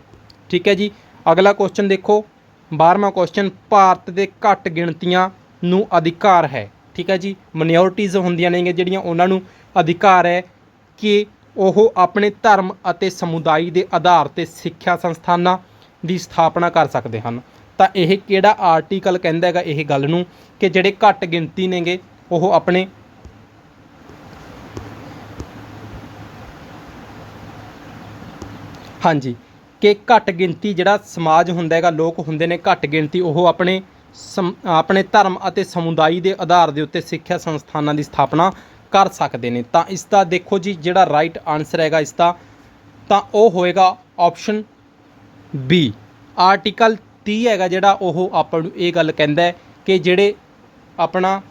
ਠੀਕ ਹੈ ਜੀ। ਅਗਲਾ ਕੁਐਸਚਨ ਦੇਖੋ 12ਵਾਂ ਕੁਐਸਚਨ। ਭਾਰਤ ਦੇ ਘੱਟ ਗਿਣਤੀਆਂ ਨੂੰ ਅਧਿਕਾਰ ਹੈ, ਠੀਕ ਹੈ ਜੀ, ਮਾਈਨੋਰਟੀਜ਼ ਹੁੰਦੀਆਂ ਨੇ ਜਿਹੜੀਆਂ ਉਹਨਾਂ ਨੂੰ ਅਧਿਕਾਰ ਹੈ ਕਿ ਉਹ ਆਪਣੇ ਧਰਮ ਅਤੇ ਸਮੁਦਾਇ ਦੇ ਆਧਾਰ 'ਤੇ ਸਿੱਖਿਆ ਸੰਸਥਾਨਾਂ ਦੀ ਸਥਾਪਨਾ ਕਰ ਸਕਦੇ ਹਨ। ਤਾਂ ਇਹ ਕਿਹੜਾ ਆਰਟੀਕਲ ਕਹਿੰਦਾ ਹੈਗਾ ਇਹ ਗੱਲ ਨੂੰ ਕਿ ਜਿਹੜੇ ਘੱਟ ਗਿਣਤੀ ਨੇਗੇ ਉਹ ਆਪਣੇ ਹਾਂਜੀ ਕਿ ਘੱਟ ਗਿਣਤੀ ਜਿਹੜਾ ਸਮਾਜ ਹੁੰਦਾ ਹੈਗਾ, ਲੋਕ ਹੁੰਦੇ ਨੇ ਘੱਟ ਗਿਣਤੀ, ਉਹ ਆਪਣੇ ਧਰਮ ਅਤੇ ਸਮੁਦਾਇ ਦੇ ਆਧਾਰ ਦੇ ਉੱਤੇ ਸਿੱਖਿਆ ਸੰਸਥਾਨਾਂ ਦੀ ਸਥਾਪਨਾ ਕਰ ਸਕਦੇ ਨੇ। ਤਾਂ ਇਸ ਦਾ ਦੇਖੋ ਜੀ ਜਿਹੜਾ ਰਾਈਟ ਆਨਸਰ ਹੈਗਾ ਇਸ ਦਾ ਤਾਂ ਉਹ ਹੋਏਗਾ ਆਪਸ਼ਨ B। ਆਰਟੀਕਲ 30 ਹੈਗਾ ਜਿਹੜਾ ਉਹ ਆਪਾਂ ਨੂੰ ਇਹ ਗੱਲ ਕਹਿੰਦਾ ਹੈ ਕਿ ਜਿਹੜੇ ਆਪਣਾ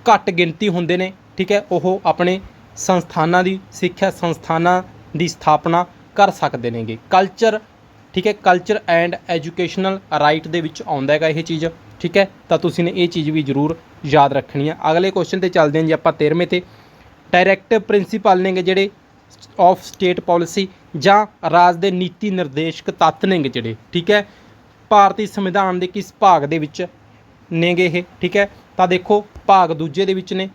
ਘੱਟ ਗਿਣਤੀ ਹੁੰਦੇ ਨੇ, ਠੀਕ ਹੈ, ਉਹ ਆਪਣੇ ਸੰਸਥਾਨਾਂ ਦੀ ਸਿੱਖਿਆ ਸੰਸਥਾਨਾਂ ਦੀ ਸਥਾਪਨਾ ਕਰ ਸਕਦੇ ਨੇਗੇ। ਕਲਚਰ, ਠੀਕ ਹੈ, ਕਲਚਰ ਐਂਡ ਐਜੂਕੇਸ਼ਨਲ ਰਾਈਟ ਦੇ ਵਿੱਚ ਆਉਂਦਾ ਹੈਗਾ ਇਹ ਚੀਜ਼, ਠੀਕ ਹੈ। ਤਾਂ ਤੁਸੀਂ ਨੇ ਇਹ ਚੀਜ਼ ਵੀ ਜ਼ਰੂਰ ਯਾਦ ਰੱਖਣੀ ਹੈ। ਅਗਲੇ ਕੁਐਸਚਨ ਤੇ ਚੱਲਦੇ ਹਾਂ ਜੀ ਆਪਾਂ 13ਵੇਂ ਤੇ। ਡਾਇਰੈਕਟਿਵ ਪ੍ਰਿੰਸੀਪਲ ਨੇਗੇ ਜਿਹੜੇ ਆਫ ਸਟੇਟ ਪਾਲਿਸੀ ਜਾਂ ਰਾਜ ਦੇ ਨੀਤੀ ਨਿਰਦੇਸ਼ਕ ਤੱਤ ਨੇਗੇ ਜਿਹੜੇ, ਠੀਕ ਹੈ, ਭਾਰਤੀ ਸੰਵਿਧਾਨ ਦੇ ਕਿਸ ਭਾਗ ਦੇ ਵਿੱਚ ਨੇਗੇ ਇਹ, ਠੀਕ ਹੈ। ਤਾਂ ਦੇਖੋ ਭਾਗ ਦੂਜੇ ਦੇ ਵਿੱਚ ਨੇ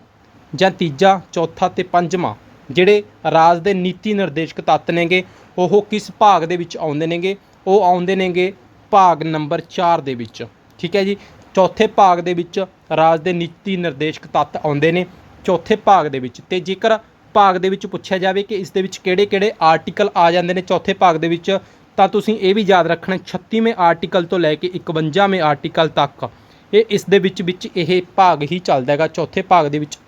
ਜਾਂ ਤੀਜਾ, ਚੌਥਾ ਤੇ ਪੰਜਵਾਂ ਜਿਹੜੇ ਰਾਜ ਦੇ ਨੀਤੀ ਨਿਰਦੇਸ਼ਕ ਤੱਤ ਨੇਗੇ ਉਹ ਕਿਸ ਭਾਗ ਦੇ ਵਿੱਚ ਆਉਂਦੇ ਨੇਗੇ? ਉਹ ਆਉਂਦੇ ਨੇਗੇ ਭਾਗ ਨੰਬਰ 4 ਦੇ ਵਿੱਚ, ਠੀਕ ਹੈ ਜੀ। ਚੌਥੇ ਭਾਗ ਦੇ ਵਿੱਚ ਰਾਜ ਦੇ ਨੀਤੀ ਨਿਰਦੇਸ਼ਕ ਤੱਤ ਆਉਂਦੇ ਨੇ ਚੌਥੇ ਭਾਗ ਦੇ ਵਿੱਚ। ਤੇ ਜੇਕਰ ਭਾਗ ਦੇ ਵਿੱਚ ਪੁੱਛਿਆ ਜਾਵੇ ਕਿ ਇਸ ਦੇ ਵਿੱਚ ਕਿਹੜੇ ਕਿਹੜੇ ਆਰਟੀਕਲ ਆ ਜਾਂਦੇ ਨੇ ਚੌਥੇ ਭਾਗ ਦੇ ਵਿੱਚ, ਤਾਂ ਤੁਸੀਂ ਇਹ ਵੀ ਯਾਦ ਰੱਖਣਾ 36ਵੇਂ ਆਰਟੀਕਲ ਤੋਂ ਲੈ ਕੇ 51ਵੇਂ ਆਰਟੀਕਲ ਤੱਕ ਇਹ ਇਸ ਦੇ ਵਿੱਚ ਇਹ ਭਾਗ ਹੀ ਚੱਲਦਾ ਹੈਗਾ, ਚੌਥੇ ਭਾਗ ਦੇ ਵਿੱਚ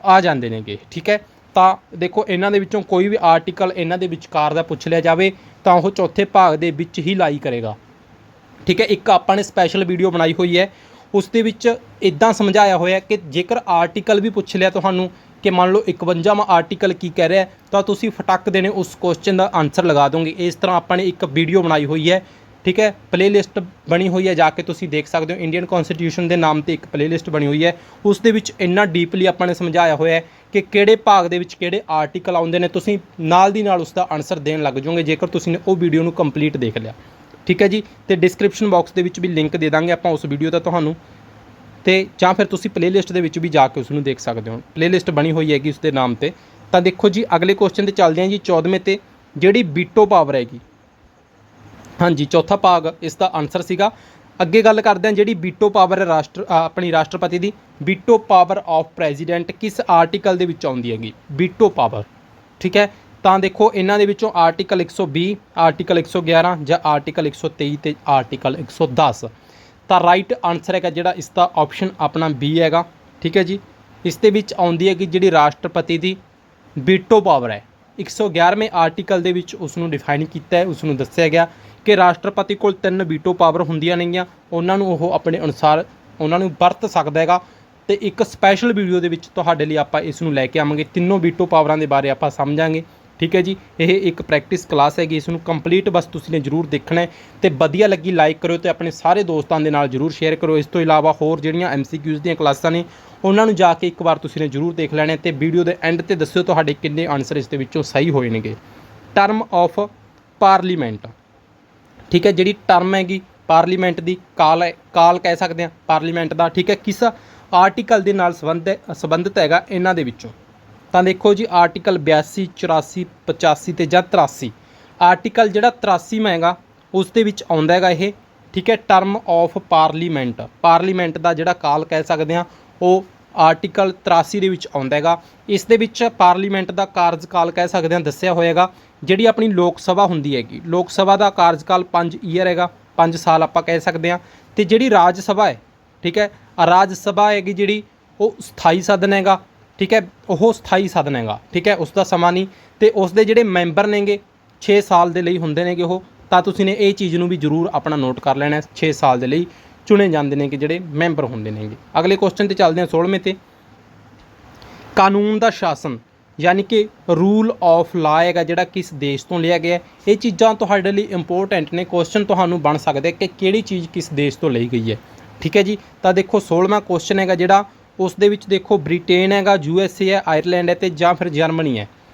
ਆ ਜਾਂਦੇ ਨੇਗੇ। ਠੀਕ ਹੈ, ਤਾਂ ਦੇਖੋ ਇਹਨਾਂ ਦੇ ਵਿੱਚੋਂ ਕੋਈ ਵੀ ਆਰਟੀਕਲ ਇਹਨਾਂ ਦੇ ਵਿਚਕਾਰ ਦਾ ਪੁੱਛ ਲਿਆ ਜਾਵੇ ਤਾਂ ਉਹ ਚੌਥੇ ਭਾਗ ਦੇ ਵਿੱਚ ਹੀ ਲਾਈ ਕਰੇਗਾ। ਠੀਕ ਹੈ, ਇੱਕ ਆਪਾਂ ਨੇ ਸਪੈਸ਼ਲ ਵੀਡੀਓ ਬਣਾਈ ਹੋਈ ਹੈ, ਉਸ ਦੇ ਵਿੱਚ ਇੱਦਾਂ ਸਮਝਾਇਆ ਹੋਇਆ ਕਿ ਜੇਕਰ ਆਰਟੀਕਲ ਵੀ ਪੁੱਛ ਲਿਆ ਤੁਹਾਨੂੰ ਕਿ ਮੰਨ ਲਓ 51ਵਾਂ ਆਰਟੀਕਲ ਕੀ ਕਹਿ ਰਿਹਾ ਤਾਂ ਤੁਸੀਂ ਫਟਕ ਦੇਣੇ ਉਸ ਕੁਐਸਚਨ ਦਾ ਆਨਸਰ ਲਗਾ ਦੋਗੇ। ਇਸ ਤਰ੍ਹਾਂ ਆਪਾਂ ਨੇ ਇੱਕ ਵੀਡੀਓ ਬਣਾਈ ਹੋਈ ਹੈ। ਠੀਕ ਹੈ, ਪਲੇਲਿਸਟ ਬਣੀ ਹੋਈ ਹੈ, ਜਾ ਕੇ ਤੁਸੀਂ ਦੇਖ ਸਕਦੇ ਹੋ। ਇੰਡੀਅਨ ਕਨਸਟੀਟਿਊਸ਼ਨ ਦੇ ਨਾਮ ਤੇ ਇੱਕ ਪਲੇਲਿਸਟ ਬਣੀ ਹੋਈ ਹੈ, ਉਸ ਦੇ ਵਿੱਚ ਇੰਨਾ ਡੀਪਲੀ ਆਪਾਂ ਨੇ ਸਮਝਾਇਆ ਹੋਇਆ ਹੈ ਕਿ ਕਿਹੜੇ ਭਾਗ ਦੇ ਵਿੱਚ ਕਿਹੜੇ ਆਰਟੀਕਲ ਆਉਂਦੇ ਨੇ। ਤੁਸੀਂ ਨਾਲ ਦੀ ਨਾਲ ਉਸ ਦਾ ਆਨਸਰ ਦੇਣ ਲੱਗ ਜਾਓਗੇ ਜੇਕਰ ਤੁਸੀਂ ਨੇ ਉਹ ਵੀਡੀਓ ਨੂੰ ਕੰਪਲੀਟ ਦੇਖ ਲਿਆ। ਠੀਕ ਹੈ ਜੀ, ਤੇ ਡਿਸਕ੍ਰਿਪਸ਼ਨ ਬਾਕਸ ਦੇ ਵਿੱਚ ਵੀ ਲਿੰਕ ਦੇ ਦਾਂਗੇ ਆਪਾਂ ਉਸ ਵੀਡੀਓ ਦਾ ਤੁਹਾਨੂੰ, ਤੇ ਜਾਂ ਫਿਰ ਤੁਸੀਂ ਪਲੇਲਿਸਟ ਦੇ ਵਿੱਚ ਵੀ ਜਾ ਕੇ ਉਸ ਨੂੰ ਦੇਖ ਸਕਦੇ ਹੋ। ਪਲੇਲਿਸਟ ਬਣੀ ਹੋਈ ਹੈਗੀ ਉਸ ਦੇ ਨਾਮ ਤੇ। ਤਾਂ ਦੇਖੋ ਜੀ ਅਗਲੇ ਕੁਐਸਚਨ ਤੇ ਚੱਲਦੇ ਹਾਂ ਜੀ, 14ਵੇਂ ਤੇ, ਜਿਹੜੀ ਵੀਟੋ ਪਾਵਰ ਹੈਗੀ, ਹਾਂਜੀ ਚੌਥਾ ਭਾਗ ਇਸ ਦਾ ਆਨਸਰ ਸੀਗਾ। ਅੱਗੇ ਗੱਲ ਕਰਦੇ ਹਾਂ ਜਿਹੜੀ ਵੀਟੋ ਪਾਵਰ ਹੈ ਆਪਣੀ ਰਾਸ਼ਟਰਪਤੀ ਦੀ, ਵੀਟੋ ਪਾਵਰ ਆਫ ਪ੍ਰੈਜ਼ੀਡੈਂਟ ਕਿਸ ਆਰਟੀਕਲ ਦੇ ਵਿੱਚ ਆਉਂਦੀ ਹੈਗੀ ਵੀਟੋ ਪਾਵਰ। ਠੀਕ ਹੈ, ਤਾਂ ਦੇਖੋ ਇਹਨਾਂ ਦੇ ਵਿੱਚੋਂ ਆਰਟੀਕਲ 120, ਆਰਟੀਕਲ 111 ਜਾਂ ਆਰਟੀਕਲ 123 ਤੇ ਆਰਟੀਕਲ 110। ਤਾਂ ਰਾਈਟ ਆਨਸਰ ਹੈਗਾ ਜਿਹੜਾ ਇਸ ਦਾ ਆਪਸ਼ਨ ਆਪਣਾ ਬੀ ਹੈਗਾ। ਠੀਕ ਹੈ ਜੀ, ਇਸ ਦੇ ਵਿੱਚ ਆਉਂਦੀ ਹੈਗੀ ਜਿਹੜੀ ਰਾਸ਼ਟਰਪਤੀ ਦੀ ਵੀਟੋ ਪਾਵਰ ਹੈ। 111ਵੇਂ ਆਰਟੀਕਲ ਦੇ ਵਿੱਚ ਉਸ ਨੂੰ ਡਿਫਾਈਨ ਕੀਤਾ ਹੈ, ਉਸ ਨੂੰ ਦੱਸਿਆ ਗਿਆ ਕਿ ਰਾਸ਼ਟਰਪਤੀ ਕੋਲ 3 ਵੀਟੋ ਪਾਵਰ ਹੁੰਦੀਆਂ ਨੇਗੀਆਂ, ਉਹਨਾਂ ਨੂੰ ਉਹ ਆਪਣੇ ਅਨੁਸਾਰ ਉਹਨਾਂ ਨੂੰ ਵਰਤ ਸਕਦਾ ਹੈਗਾ। ਤੇ ਇੱਕ ਸਪੈਸ਼ਲ ਵੀਡੀਓ ਦੇ ਵਿੱਚ ਤੁਹਾਡੇ ਲਈ ਆਪਾਂ ਇਸ ਨੂੰ ਲੈ ਕੇ ਆਵਾਂਗੇ, ਤਿੰਨੋਂ ਵੀਟੋ ਪਾਵਰਾਂ ਦੇ ਬਾਰੇ ਆਪਾਂ ਸਮਝਾਂਗੇ। ਠੀਕ ਹੈ ਜੀ, ਇਹ ਇੱਕ ਪ੍ਰੈਕਟਿਸ ਕਲਾਸ ਹੈਗੀ, ਇਸ ਨੂੰ ਕੰਪਲੀਟ ਬਸ ਤੁਸੀਂ ਨੇ ਜ਼ਰੂਰ ਦੇਖਣਾ ਹੈ। ਤੇ ਵਧੀਆ ਲੱਗੀ ਲਾਈਕ ਕਰਿਓ ਤੇ ਆਪਣੇ ਸਾਰੇ ਦੋਸਤਾਂ ਦੇ ਨਾਲ ਜ਼ਰੂਰ ਸ਼ੇਅਰ ਕਰੋ। ਇਸ ਤੋਂ ਇਲਾਵਾ ਹੋਰ ਜਿਹੜੀਆਂ MCQs ਦੀਆਂ ਕਲਾਸਾਂ ਨੇ ਉਹਨਾਂ ਨੂੰ ਜਾ ਕੇ ਇੱਕ ਵਾਰ ਤੁਸੀਂ ਨੇ ਜ਼ਰੂਰ ਦੇਖ ਲੈਣਾ ਤੇ ਵੀਡੀਓ ਦੇ ਐਂਡ ਤੇ ਦੱਸਿਓ ਤੁਹਾਡੇ ਕਿੰਨੇ ਆਨਸਰ ਇਸ ਦੇ ਵਿੱਚੋਂ ਸਹੀ ਹੋਏ ਨੇਗੇ। ਟਰਮ ਆਫ ਪਾਰਲੀਮੈਂਟ, ਠੀਕ ਹੈ, ਜਿਹੜੀ ਟਰਮ ਹੈਗੀ ਪਾਰਲੀਮੈਂਟ ਦੀ, ਕਾਲ ਕਹਿ ਸਕਦੇ ਹਾਂ ਪਾਰਲੀਮੈਂਟ ਦਾ। ਠੀਕ ਹੈ, ਕਿਸ ਆਰਟੀਕਲ ਦੇ ਨਾਲ ਸੰਬੰਧਿਤ ਹੈਗਾ ਇਹਨਾਂ ਦੇ ਵਿੱਚੋਂ? ਤਾਂ ਦੇਖੋ ਜੀ ਆਰਟੀਕਲ 82, 84, 85 ਤੇ ਜਾਂ 83। ਆਰਟੀਕਲ ਜਿਹੜਾ 83ਵਾਂ ਹੈਗਾ ਉਸ ਦੇ ਵਿੱਚ ਆਉਂਦਾ ਹੈਗਾ ਇਹ। ਠੀਕ ਹੈ, ਟਰਮ ਆਫ ਪਾਰਲੀਮੈਂਟ, ਪਾਰਲੀਮੈਂਟ ਦਾ ਜਿਹੜਾ ਕਾਲ ਕਹਿ ਸਕਦੇ ਹਾਂ ਉਹ ਆਰਟੀਕਲ 83 ਦੇ ਵਿੱਚ ਆਉਂਦਾ ਹੈਗਾ। ਇਸ ਦੇ ਵਿੱਚ ਪਾਰਲੀਮੈਂਟ ਦਾ ਕਾਰਜਕਾਲ ਕਹਿ ਸਕਦੇ ਹਾਂ ਦੱਸਿਆ ਹੋਏਗਾ। ਜਿਹੜੀ ਆਪਣੀ ਲੋਕ ਸਭਾ ਹੁੰਦੀ ਹੈਗੀ, ਲੋਕ ਸਭਾ ਦਾ ਕਾਰਜਕਾਲ 5 ਈਅਰ ਹੈਗਾ, 5 ਸਾਲ ਆਪਾਂ ਕਹਿ ਸਕਦੇ ਹਾਂ। ਤੇ ਜਿਹੜੀ ਰਾਜ ਸਭਾ ਹੈ, ਠੀਕ ਹੈ, ਰਾਜ ਸਭਾ ਹੈਗੀ ਜਿਹੜੀ ਉਹ ਸਥਾਈ ਸਦਨ ਹੈਗਾ। ਠੀਕ ਹੈ, ਉਹ ਸਥਾਈ ਸਦਨ ਹੈਗਾ। ਠੀਕ ਹੈ, ਉਸ ਦਾ ਸਮਾਂ ਨਹੀਂ, ਤੇ ਉਸ ਦੇ ਜਿਹੜੇ ਮੈਂਬਰ ਨੇਗੇ 6 ਸਾਲ ਦੇ ਲਈ ਹੁੰਦੇ ਨੇਗੇ ਉਹ। ਤਾਂ ਤੁਸੀਂ ਨੇ ਇਹ ਚੀਜ਼ ਨੂੰ ਵੀ ਜ਼ਰੂਰ ਆਪਣਾ ਨੋਟ ਕਰ ਲੈਣਾ, 6 ਸਾਲ ਦੇ ਲਈ ਚੁਣੇ ਜਾਂਦੇ ਨੇ ਕਿ ਜਿਹੜੇ ਮੈਂਬਰ ਹੁੰਦੇ ਨੇਗੇ। ਅਗਲੇ ਕੁਐਸਚਨ ਤੇ ਚੱਲਦੇ ਹਾਂ 16ਵੇਂ ਤੇ। ਕਾਨੂੰਨ ਦਾ ਸ਼ਾਸਨ ਯਾਨੀ ਕਿ ਰੂਲ ਆਫ ਲਾ ਹੈਗਾ ਜਿਹੜਾ ਕਿਸ ਦੇਸ਼ ਤੋਂ ਲਿਆ ਗਿਆ? ਇਹ ਚੀਜ਼ਾਂ ਤੁਹਾਡੇ ਲਈ ਇੰਪੋਰਟੈਂਟ ਨੇ, ਕੁਐਸਚਨ ਤੁਹਾਨੂੰ ਬਣ ਸਕਦਾ ਕਿ ਕਿਹੜੀ ਚੀਜ਼ ਕਿਸ ਦੇਸ਼ ਤੋਂ ਲਈ ਗਈ ਹੈ। ਠੀਕ ਹੈ ਜੀ, ਤਾਂ ਦੇਖੋ 16ਵਾਂ ਕੁਐਸਚਨ ਹੈਗਾ ਜਿਹੜਾ ਉਸ ਦੇ ਵਿੱਚ ਦੇਖੋ ਬ੍ਰਿਟੇਨ ਹੈਗਾ, USA ਹੈ, ਆਇਰਲੈਂਡ ਹੈ ਤੇ ਜਾਂ ਫਿਰ ਜਰਮਨੀ ਹੈ।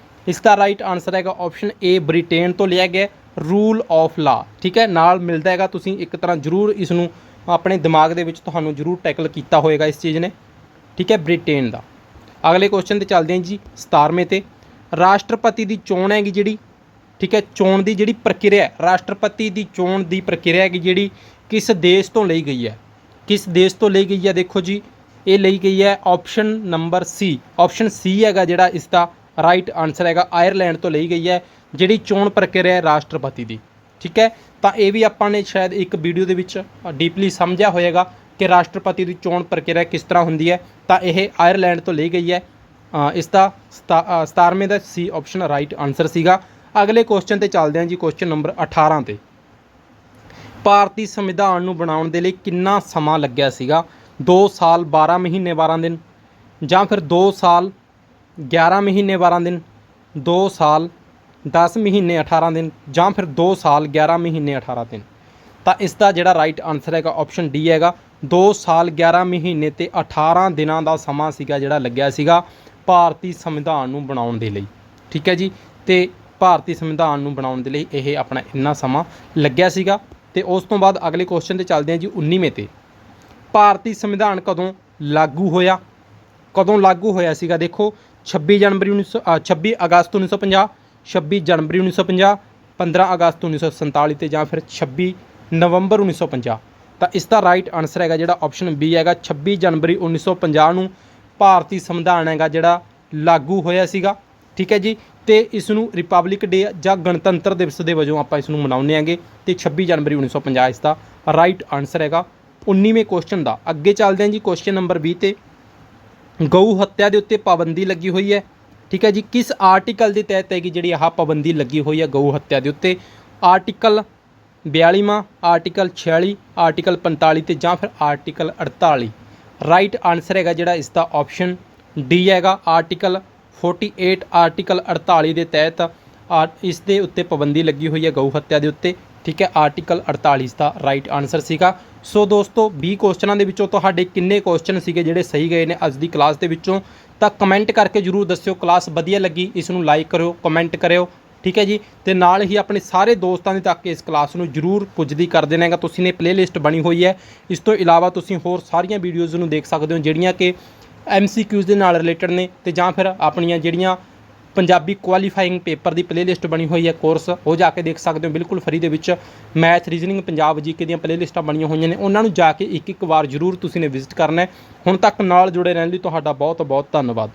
ਇਸ ਦਾ ਰਾਈਟ ਆਨਸਰ ਹੈਗਾ ਆਪਸ਼ਨ ਏ, ਬ੍ਰਿਟੇਨ ਤੋਂ ਲਿਆ ਗਿਆ ਰੂਲ ਆਫ ਲਾ। ਠੀਕ ਹੈ, ਨਾਲ ਮਿਲਦਾ ਹੈਗਾ, ਤੁਸੀਂ ਇੱਕ ਤਰ੍ਹਾਂ ਜ਼ਰੂਰ ਇਸ ਨੂੰ ਆਪਣੇ ਦਿਮਾਗ ਦੇ ਵਿੱਚ ਤੁਹਾਨੂੰ ਜ਼ਰੂਰ ਟੈਕਲ ਕੀਤਾ ਹੋਏਗਾ ਇਸ ਚੀਜ਼ ਨੇ। ਠੀਕ ਹੈ, ਬ੍ਰਿਟੇਨ ਦਾ। ਅਗਲੇ ਕੁਐਸਚਨ ਤੇ ਚੱਲਦੇ ਹਾਂ ਜੀ 17ਵੇਂ ਤੇ। ਰਾਸ਼ਟਰਪਤੀ ਦੀ ਚੋਣ ਹੈਗੀ ਜਿਹੜੀ, ਠੀਕ ਹੈ, ਚੋਣ ਦੀ ਜਿਹੜੀ ਪ੍ਰਕਿਰਿਆ, ਰਾਸ਼ਟਰਪਤੀ ਦੀ ਚੋਣ ਦੀ ਪ੍ਰਕਿਰਿਆ ਹੈਗੀ ਜਿਹੜੀ ਕਿਸ ਦੇਸ਼ ਤੋਂ ਲਈ ਗਈ ਹੈ? ਕਿਸ ਦੇਸ਼ ਤੋਂ ਲਈ ਗਈ ਹੈ? ਦੇਖੋ ਜੀ ਇਹ ਲਈ ਗਈ ਹੈ ਆਪਸ਼ਨ ਨੰਬਰ ਸੀ, ਆਪਸ਼ਨ ਸੀ ਹੈਗਾ ਜਿਹੜਾ ਇਸ ਦਾ ਰਾਈਟ ਆਨਸਰ ਹੈਗਾ, ਆਇਰਲੈਂਡ ਤੋਂ ਲਈ ਗਈ ਹੈ ਜਿਹੜੀ ਚੋਣ ਪ੍ਰਕਿਰਿਆ ਹੈ ਰਾਸ਼ਟਰਪਤੀ ਦੀ। ਠੀਕ ਹੈ, ਤਾਂ ਇਹ ਵੀ ਆਪਾਂ ਨੇ ਸ਼ਾਇਦ ਇੱਕ ਵੀਡੀਓ ਦੇ ਵਿੱਚ ਡੀਪਲੀ ਸਮਝਿਆ ਹੋਏਗਾ ਕਿ ਰਾਸ਼ਟਰਪਤੀ ਦੀ ਚੋਣ ਪ੍ਰਕਿਰਿਆ ਕਿਸ ਤਰ੍ਹਾਂ ਹੁੰਦੀ ਹੈ। ਤਾਂ ਇਹ ਆਇਰਲੈਂਡ ਤੋਂ ਲਈ ਗਈ ਹੈ। ਇਸ ਦਾ 17ਵੇਂ ਦਾ ਸੀ ਆਪਸ਼ਨ ਰਾਈਟ ਆਨਸਰ ਸੀਗਾ। ਅਗਲੇ ਕੁਐਸਚਨ ਤੇ ਚੱਲਦੇ ਹਾਂ ਜੀ, ਕੁਐਸਚਨ ਨੰਬਰ 18 ਤੇ। ਭਾਰਤੀ ਸੰਵਿਧਾਨ ਨੂੰ ਬਣਾਉਣ ਦੇ ਲਈ ਕਿੰਨਾ ਸਮਾਂ ਲੱਗਿਆ ਸੀਗਾ? 2 ਸਾਲ 12 ਮਹੀਨੇ 12 ਦਿਨ, ਜਾਂ ਫਿਰ 2 ਸਾਲ 11 ਮਹੀਨੇ 12 ਦਿਨ, 2 ਸਾਲ 10 ਮਹੀਨੇ 18 ਦਿਨ, ਜਾਂ ਫਿਰ 2 ਸਾਲ 11 ਮਹੀਨੇ 18 ਦਿਨ। ਤਾਂ ਇਸ ਦਾ ਜਿਹੜਾ ਰਾਈਟ ਆਨਸਰ ਹੈਗਾ ਆਪਸ਼ਨ ਡੀ ਹੈਗਾ, 2 ਸਾਲ 11 ਮਹੀਨੇ ਤੇ 18 ਦਿਨਾਂ ਦਾ ਸਮਾਂ ਸੀਗਾ ਜਿਹੜਾ ਲੱਗਿਆ ਸੀਗਾ ਭਾਰਤੀ ਸੰਵਿਧਾਨ ਨੂੰ ਬਣਾਉਣ ਦੇ ਲਈ। ਠੀਕ ਹੈ ਜੀ, ਤੇ ਭਾਰਤੀ ਸੰਵਿਧਾਨ ਨੂੰ ਬਣਾਉਣ ਦੇ ਲਈ ਇਹ ਆਪਣਾ ਇੰਨਾ ਸਮਾਂ ਲੱਗਿਆ ਸੀਗਾ। ਤੇ ਉਸ ਤੋਂ ਬਾਅਦ ਅਗਲੇ ਕੁਐਸਚਨ ਤੇ ਚੱਲਦੇ ਹਾਂ ਜੀ 19ਵੇਂ ਤੇ। ਭਾਰਤੀ ਸੰਵਿਧਾਨ ਕਦੋਂ ਲਾਗੂ ਹੋਇਆ? ਕਦੋਂ ਲਾਗੂ ਹੋਇਆ ਸੀਗਾ? ਦੇਖੋ 26 ਅਗਸਤ 1950, 26 ਜਨਵਰੀ 1950, 15 ਅਗਸਤ 1947 ਤੇ ਜਾਂ ਫਿਰ 26 ਨਵੰਬਰ 1950। ਤਾਂ ਇਸ ਦਾ ਰਾਈਟ ਆਨਸਰ ਹੈਗਾ ਜਿਹੜਾ ਆਪਸ਼ਨ ਬੀ ਹੈਗਾ, 26 ਜਨਵਰੀ 1950 ਨੂੰ ਭਾਰਤੀ ਸੰਵਿਧਾਨ ਹੈਗਾ ਜਿਹੜਾ ਲਾਗੂ ਹੋਇਆ ਸੀਗਾ। ਠੀਕ ਹੈ ਜੀ, ਤੇ ਇਸ ਨੂੰ ਰਿਪਬਲਿਕ ਡੇ ਜਾਂ ਗਣਤੰਤਰ ਦਿਵਸ ਦੇ ਵਜੋਂ ਆਪਾਂ ਇਸ ਨੂੰ ਮਨਾਉਂਦੇ ਆਂਗੇ ਤੇ 26 ਜਨਵਰੀ 1950 ਇਸ ਦਾ ਰਾਈਟ ਆਨਸਰ ਹੈਗਾ 19ਵੇਂ ਕੁਐਸਚਨ ਦਾ। ਅੱਗੇ ਚੱਲਦੇ ਹਾਂ ਜੀ ਕੁਐਸਚਨ ਨੰਬਰ 20 ਤੇ। ਗਊ ਹੱਤਿਆ ਦੇ ਉੱਤੇ ਪਾਬੰਦੀ ਲੱਗੀ ਹੋਈ ਹੈ, ਠੀਕ ਹੈ ਜੀ। ਕਿਸ ਆਰਟੀਕਲ ਦੇ ਤਹਿਤ ਹੈਗੀ ਜਿਹੜੀ ਆਹ ਪਾਬੰਦੀ ਲੱਗੀ ਹੋਈ ਹੈ ਗਊ ਹੱਤਿਆ ਦੇ ਉੱਤੇ? ਆਰਟੀਕਲ 42ਵਾਂ, ਆਰਟੀਕਲ 46, ਆਰਟੀਕਲ 45 ਤੇ ਜਾਂ ਫਿਰ ਆਰਟੀਕਲ 48। ਰਾਈਟ ਆਨਸਰ ਹੈਗਾ ਜਿਹੜਾ ਇਸ ਦਾ ਆਪਸ਼ਨ ਡੀ ਹੈਗਾ, ਆਰਟੀਕਲ 48 ਆਰਟੀਕਲ 48 ਦੇ ਤਹਿਤ ਇਸ ਦੇ ਉੱਤੇ ਪਾਬੰਦੀ ਲੱਗੀ ਹੋਈ ਹੈ ਗਊ ਹੱਤਿਆ ਦੇ ਉੱਤੇ, ਠੀਕ ਹੈ। ਆਰਟੀਕਲ 48 ਦਾ ਰਾਈਟ ਆਨਸਰ ਸੀਗਾ। ਸੋ ਦੋਸਤੋ 20 ਕੁਐਸਚਨਾਂ ਦੇ ਵਿੱਚੋਂ ਤੁਹਾਡੇ ਕਿੰਨੇ ਕੁਐਸਚਨ ਸੀਗੇ ਜਿਹੜੇ ਸਹੀ ਗਏ ਨੇ ਅੱਜ ਦੀ ਕਲਾਸ ਦੇ ਵਿੱਚੋਂ? ਤਾਂ ਕਮੈਂਟ ਕਰਕੇ ਜ਼ਰੂਰ ਦੱਸਿਓ। ਕਲਾਸ ਵਧੀਆ ਲੱਗੀ ਇਸ ਨੂੰ ਲਾਈਕ ਕਰਿਓ, ਕਮੈਂਟ ਕਰਿਓ, ਠੀਕ ਹੈ ਜੀ। ਤੇ ਨਾਲ ਹੀ ਆਪਣੇ ਸਾਰੇ ਦੋਸਤਾਂ ਦੇ ਤੱਕ ਇਸ ਕਲਾਸ ਨੂੰ ਜ਼ਰੂਰ ਪੁੱਜਦੀ ਕਰ ਦੇਣਾ ਹੈਗਾ। ਤੁਸੀਂ ਨੇ ਪਲੇਲਿਸਟ ਬਣੀ ਹੋਈ ਹੈ, ਇਸ ਤੋਂ ਇਲਾਵਾ ਤੁਸੀਂ ਹੋਰ ਸਾਰੀਆਂ ਵੀਡੀਓਜ਼ ਨੂੰ ਦੇਖ ਸਕਦੇ ਹੋ ਜਿਹੜੀਆਂ ਕਿ MCQs ਦੇ ਨਾਲ ਰਿਲੇਟਡ ਨੇ, ਤੇ ਜਾਂ ਫਿਰ ਆਪਣੀਆਂ ਜਿਹੜੀਆਂ ਪੰਜਾਬੀ ਕੁਆਲੀਫਾਈਂਗ ਪੇਪਰ ਦੀ ਪਲੇਲਿਸਟ ਬਣੀ ਹੋਈ ਹੈ ਕੋਰਸ, ਉਹ ਜਾ ਕੇ ਦੇਖ ਸਕਦੇ ਹੋ ਬਿਲਕੁਲ ਫਰੀ ਦੇ ਵਿੱਚ। ਮੈਥ, ਰੀਜ਼ਨਿੰਗ, ਪੰਜਾਬ GK ਦੀਆਂ ਪਲੇਲਿਸਟਾਂ ਬਣੀਆਂ ਹੋਈਆਂ ਨੇ, ਉਹਨਾਂ ਨੂੰ ਜਾ ਕੇ ਇੱਕ ਵਾਰ ਜ਼ਰੂਰ ਤੁਸੀਂ ਨੇ ਵਿਜ਼ਿਟ ਕਰਨਾ ਹੈ। ਹੁਣ ਤੱਕ ਨਾਲ ਜੁੜੇ ਰਹਿਣ ਲਈ ਤੁਹਾਡਾ ਬਹੁਤ ਬਹੁਤ ਧੰਨਵਾਦ।